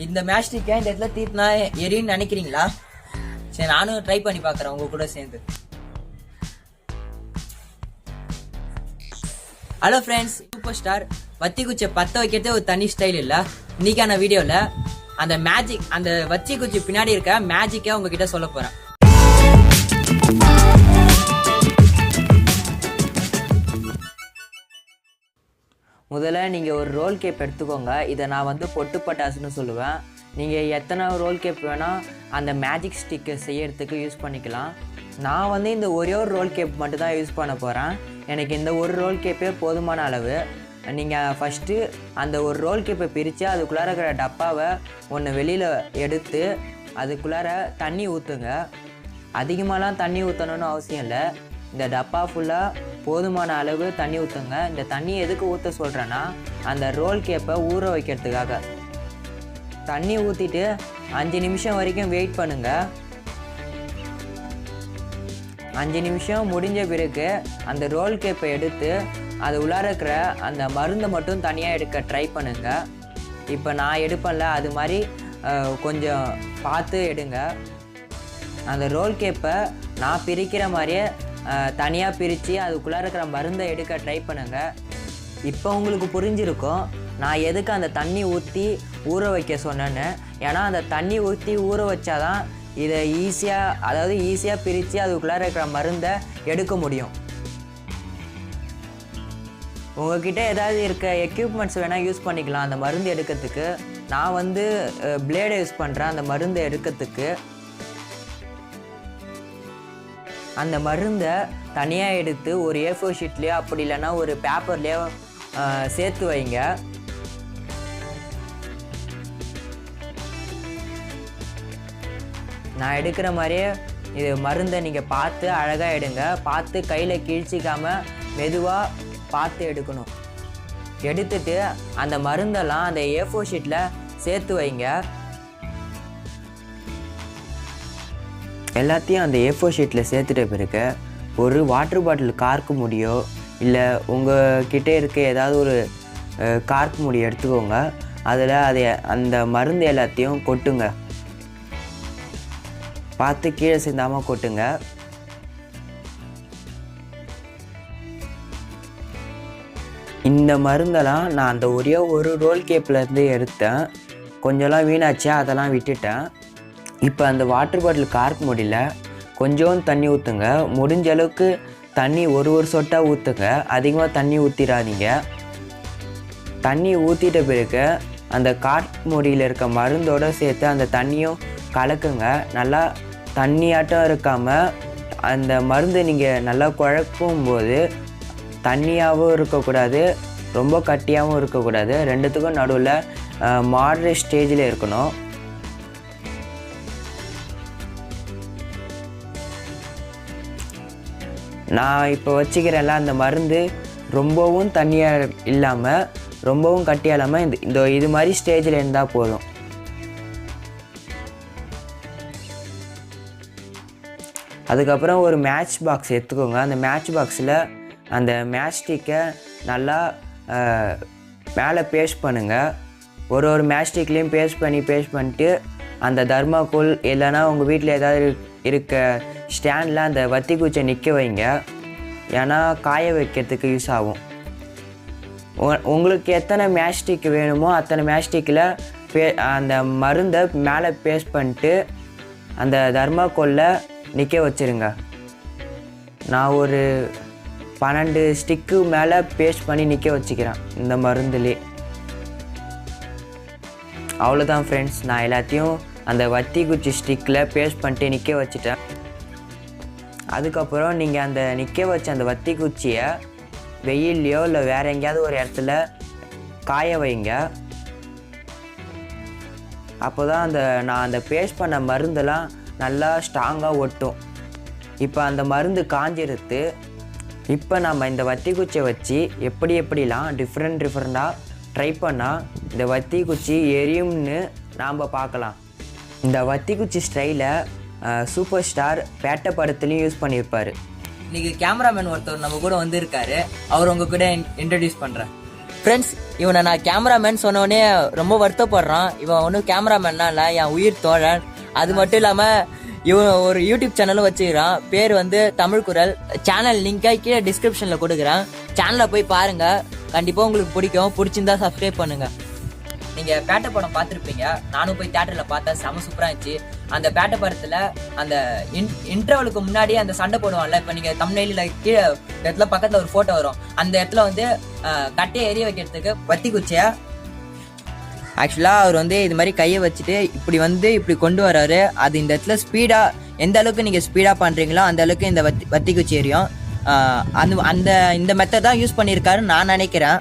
இந்த மேஸ்டிக்கை இந்த இடத்துல தீர்த்தினா எரின்னு நினைக்கிறீங்களா? சரி, நானும் ட்ரை பண்ணி பார்க்குறேன் உங்க கூட சேர்ந்து. ஹலோ ஃப்ரெண்ட்ஸ், சூப்பர் ஸ்டார் வத்தி குச்சியை பற்ற வைக்கிறதே ஒரு தனி ஸ்டைல் இல்லை. இன்னைக்கான வீடியோவில் அந்த மேஜிக், அந்த வத்தி குச்சி பின்னாடி இருக்க மேஜிக்கை உங்ககிட்ட சொல்ல போகிறேன். முதல்ல நீங்கள் ஒரு ரோல் கேப் எடுத்துக்கோங்க. இதை நான் பொட்டு பட்டாசுன்னு சொல்லுவேன். நீங்கள் எத்தனை ரோல் கேப் வேணால் அந்த மேஜிக் ஸ்டிக்கை செய்யறதுக்கு யூஸ் பண்ணிக்கலாம். நான் இந்த ஒரே ஒரு ரோல் கேப் மட்டும் தான் யூஸ் பண்ண போகிறேன். எனக்கு இந்த ஒரு ரோல் கேப்பே போதுமான அளவு. நீங்கள் ஃபஸ்ட்டு அந்த ஒரு ரோல் கேப்பை பிரித்து அதுக்குள்ளார இருக்கிற டப்பாவை ஒன்று வெளியில் எடுத்து அதுக்குள்ளார தண்ணி ஊற்றுங்க. அதிகமாகலாம் தண்ணி ஊற்றணுன்னு அவசியம் இல்லை. இந்த டப்பா ஃபுல்லாக போதுமான அளவு தண்ணி ஊற்றுங்க. இந்த தண்ணி எதுக்கு ஊற்ற சொல்கிறேன்னா, அந்த ரோல் கேப்பை ஊற வைக்கிறதுக்காக. தண்ணி ஊற்றிட்டு 5 நிமிஷம் வரைக்கும் வெயிட் பண்ணுங்கள். 5 நிமிஷம் முடிஞ்ச பிறகு அந்த ரோல் கேப்பை எடுத்து அது உள்ளார இருக்கிற அந்த மருந்தை மட்டும் தனியாக எடுக்க ட்ரை பண்ணுங்கள். இப்போ நான் எடுப்பேன்ல, அது மாதிரி கொஞ்சம் பார்த்து எடுங்க. அந்த ரோல் கேப்பை நான் பிரிக்கிற மாதிரியே தனியாக பிரித்து அதுக்குள்ளார இருக்கிற மருந்தை எடுக்க ட்ரை பண்ணுங்கள். இப்போ உங்களுக்கு புரிஞ்சிருக்கும் நான் எதுக்கு அந்த தண்ணி ஊற்றி ஊற வைக்க சொன்னேன்னு. ஏன்னா அந்த தண்ணி ஊற்றி ஊற வச்சாதான் இதை ஈஸியாக பிரித்து அதுக்குள்ளார இருக்கிற மருந்தை எடுக்க முடியும். உங்கள்கிட்ட ஏதாவது இருக்க எக்யூப்மெண்ட்ஸ் வேணால் யூஸ் பண்ணிக்கலாம் அந்த மருந்து எடுக்கிறதுக்கு. நான் பிளேடை யூஸ் பண்ணுறேன் அந்த மருந்தை எடுக்கிறதுக்கு. அந்த மருந்தை தனியாக எடுத்து ஒரு A4 ஷீட்லேயோ அப்படி இல்லைன்னா ஒரு பேப்பர்லேயோ சேர்த்து வைங்க. நான் எடுக்கிற மாதிரியே இது மருந்தை நீங்கள் பார்த்து அழகாக எடுங்க. பார்த்து கையில் கிழிச்சிக்காமல் மெதுவாக பார்த்து எடுக்கணும். எடுத்துட்டு அந்த மருந்தெல்லாம் அந்த A4 ஷீட்டில் சேர்த்து வைங்க. எல்லாத்தையும் அந்த A4 ஷீட்டில் சேர்த்துட்ட பிறகு ஒரு வாட்டர் பாட்டில் கார்க்கு முடியோ இல்லை உங்கள் கிட்டே இருக்க ஏதாவது ஒரு கார்க்கு முடியை எடுத்துக்கோங்க. அதில் அந்த மருந்து எல்லாத்தையும் கொட்டுங்க. பார்த்து கீழே சிந்தாமல் கொட்டுங்க. இந்த மருந்தெல்லாம் நான் அந்த ஒரே ஒரு ரோல் கேப்லேருந்து எடுத்தேன். கொஞ்சம்லாம் வீணாச்சு, அதெல்லாம் விட்டுட்டேன். இப்போ அந்த வாட்டர் பாட்டில் கார்க் முடியல கொஞ்சம் தண்ணி ஊற்றுங்க. முடிஞ்ச அளவுக்கு தண்ணி ஒரு சொட்டாக ஊற்றுங்க. அதிகமாக தண்ணி ஊற்றிடாதீங்க. தண்ணி ஊற்றிட்ட பிறகு அந்த கார்க் மூடியில் இருக்க மருந்தோடு சேர்த்து அந்த தண்ணியும் கலக்குங்க. நல்லா தண்ணியாட்டம் இருக்காமல் அந்த மருந்து நீங்கள் நல்லா குழக்கும் போது தண்ணியாகவும் இருக்கக்கூடாது, ரொம்ப கட்டியாகவும் இருக்கக்கூடாது. ரெண்டுத்துக்கும் நடுவில் மாடரேட் ஸ்டேஜில் இருக்கணும். நான் இப்போ வச்சுக்கிறேன்ல அந்த மருந்து ரொம்பவும் தண்ணியாக இல்லாமல் ரொம்பவும் கட்டியாக இல்லாமல் இது மாதிரி ஸ்டேஜில் இருந்தால் போதும். அதுக்கப்புறம் ஒரு மேட்ச் பாக்ஸ் எடுத்துக்கோங்க. அந்த மேட்ச் பாக்ஸில் அந்த மேட்ச்ஸ்டிக்கை நல்லா மேலே பேஸ்ட் பண்ணுங்கள். ஒரு மேட்ச்ஸ்டிக்லேயும் பேஸ்ட் பண்ணிட்டு அந்த தர்மாக்கோல் இல்லைன்னா உங்கள் வீட்டில் ஏதாவது இருக்க ஸ்டாண்டில் அந்த வத்தி குச்சியை நிற்க வைங்க. ஏன்னா காய வைக்கிறதுக்கு யூஸ் ஆகும். உங்களுக்கு எத்தனை மேட்ச்ஸ்டிக் வேணுமோ அத்தனை மேட்ச்ஸ்டிக்கில் அந்த மருந்தை மேலே பேஸ்ட் பண்ணிட்டு அந்த தர்மாக்கோலில் நிற்க வச்சுருங்க. நான் ஒரு 12 ஸ்டிக்கு மேலே பேஸ்ட் பண்ணி நிற்க வச்சுக்கிறேன் இந்த மருந்துலே. அவ்வளோதான் ஃப்ரெண்ட்ஸ், நான் எல்லாத்தையும் அந்த வத்தி குச்சி ஸ்டிக்கில் பேஸ்ட் பண்ணிட்டு நிற்க வச்சுட்டேன். அதுக்கப்புறம் நீங்கள் அந்த நிற்க வச்ச அந்த வத்தி குச்சியை வெயில்லையோ இல்லை வேறு எங்கேயாவது ஒரு இடத்துல காய வைங்க. அப்போ தான் நான் அந்த பேஸ்ட் பண்ண மருந்தெல்லாம் நல்லா ஸ்ட்ராங்காக ஒட்டும். இப்போ அந்த மருந்து காஞ்சிருத்து. இப்போ நம்ம இந்த வத்தி குச்சியை வச்சு எப்படிலாம் டிஃப்ரெண்ட்டாக ட்ரை பண்ணால் இந்த வத்தி குச்சி எரியும்னு நாம் பார்க்கலாம். இந்த வத்தி குச்சி ஸ்டைலை சூப்பர் ஸ்டார் பேட்ட படத்துலையும் யூஸ் பண்ணியிருப்பார். இன்றைக்கி கேமராமேன் ஒருத்தர் நம்ம கூட வந்திருக்காரு. அவர் உங்கள் கூட இன்ட்ரடியூஸ் பண்ணுறேன். ஃப்ரெண்ட்ஸ், இவனை நான் கேமராமேன் சொன்னோடனே ரொம்ப வருத்தப்படுறான். இவன் ஒன்றும் கேமராமேன்னா இல்லை, என் உயிர் தோழன். அது மட்டும் இல்லாமல் இவன் ஒரு யூடியூப் சேனலும் வச்சுக்கிறான். பேர் வந்து தமிழ் குரல். சேனல் லிங்கை கீழே டிஸ்கிரிப்ஷனில் கொடுக்குறேன். சேனலை போய் பாருங்கள், கண்டிப்பாக உங்களுக்கு பிடிக்கும். பிடிச்சிருந்தா சப்ஸ்கிரைப் பண்ணுங்கள். நீங்கள் பேட்டை படம் பார்த்துருப்பீங்க. நானும் போய் தேட்டரில் பார்த்தேன், செம சூப்பராக இருந்துச்சு. அந்த பேட்டை படத்தில் அந்த இன்டர்வலுக்கு முன்னாடி அந்த சண்டை போடுவான்ல, இப்போ நீங்கள் தமிழ்நிலையில் கீழே இடத்துல பக்கத்தில் ஒரு ஃபோட்டோ வரும். அந்த இடத்துல வந்து கட்டையை எரிய வைக்கிறதுக்கு வத்தி குச்சியா ஆக்சுவலாக அவர் வந்து இது மாதிரி கையை வச்சுட்டு இப்படி கொண்டு வர்றாரு. அது இந்த இடத்துல ஸ்பீடாக எந்த அளவுக்கு நீங்கள் ஸ்பீடாக பண்ணுறீங்களோ அந்த அளவுக்கு இந்த வத்தி குச்சி எரியும். இந்த மெத்தட் தான் யூஸ் பண்ணியிருக்காருன்னு நான் நினைக்கிறேன்.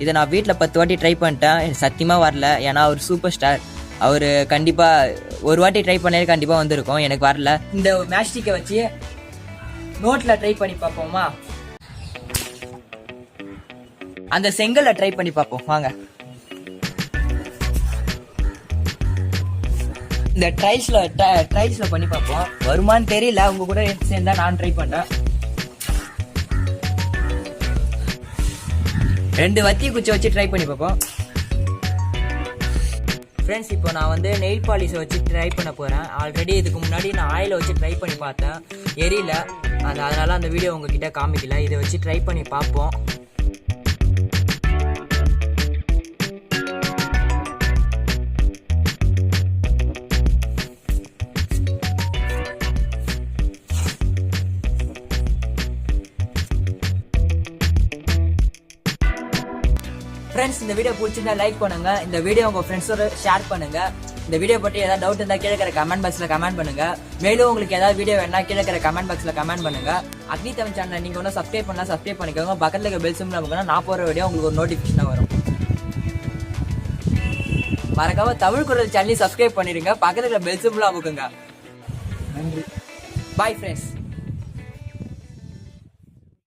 இதை நான் வீட்டில் 10 வாட்டி ட்ரை பண்ணிட்டேன், சத்தியமாக வரல. ஏன்னா அவர் சூப்பர் ஸ்டார். அவர் கண்டிப்பாக ஒரு வாட்டி ட்ரை பண்ணாலே கண்டிப்பாக வந்திருக்கும். எனக்கு வரல. இந்த மேஸ்டிக்கை வச்சு நோட்டில் ட்ரை பண்ணி பார்ப்போமா? அந்த செங்கல்ல ட்ரை பண்ணி பார்ப்போம் வாங்க. இந்த ட்ரைல்ஸ்ல பண்ணி பார்ப்போம். வருமானு தெரியல, உங்க கூட சேர்ந்தா நான் ட்ரை பண்ணேன். 2 வத்தி குச்சி வச்சு ட்ரை பண்ணி பார்ப்போம். ஃப்ரெண்ட்ஸ், இப்போ நான் வந்து நெயில் பாலிஷை வச்சு ட்ரை பண்ண போகிறேன். ஆல்ரெடி இதுக்கு முன்னாடி நான் ஆயிலை வச்சு ட்ரை பண்ணி பார்த்தேன், எரியல. அதனால அந்த வீடியோ உங்ககிட்ட காமிக்கல. இதை வச்சு ட்ரை பண்ணி பார்ப்போம். ஃப்ரெண்ட்ஸ், இந்த வீடியோ பிடிச்சிருந்தா லைக் பண்ணுங்க. இந்த வீடியோ உங்க ஃப்ரெண்ட்ஸோட ஷேர் பண்ணுங்க. இந்த வீடியோ பற்றி ஏதாவது டவுட் இருந்தால் கீழே இருக்கிற கமெண்ட் பாக்ஸில் கமெண்ட் பண்ணுங்க. மேலும் உங்களுக்கு ஏதாவது வீடியோ வேணா கீழே இருக்கிற கமெண்ட் பாக்ஸில் கமெண்ட் பண்ணுங்க. அக்னி தமிழ் சேனல் நீங்கள் ஒன்றும் சப்ஸ்கிரைப் பண்ணலாம், சப்ஸ்கிரைப் பண்ணிக்கோங்க. பக்கத்தில் இருக்க பெல் சிம்பிள் அமுக்குனா நான் போகிற வீடியோ உங்களுக்கு ஒரு நோட்டிஃபிகேஷனாக வரும். மறக்காம தமிழ் குரல் சேனலையும் சப்ஸ்கிரைப் பண்ணிடுங்க. பக்கத்தில் இருக்கிற பெல் சிம்பிள் அமுக்குங்க. நன்றி. Bye friends.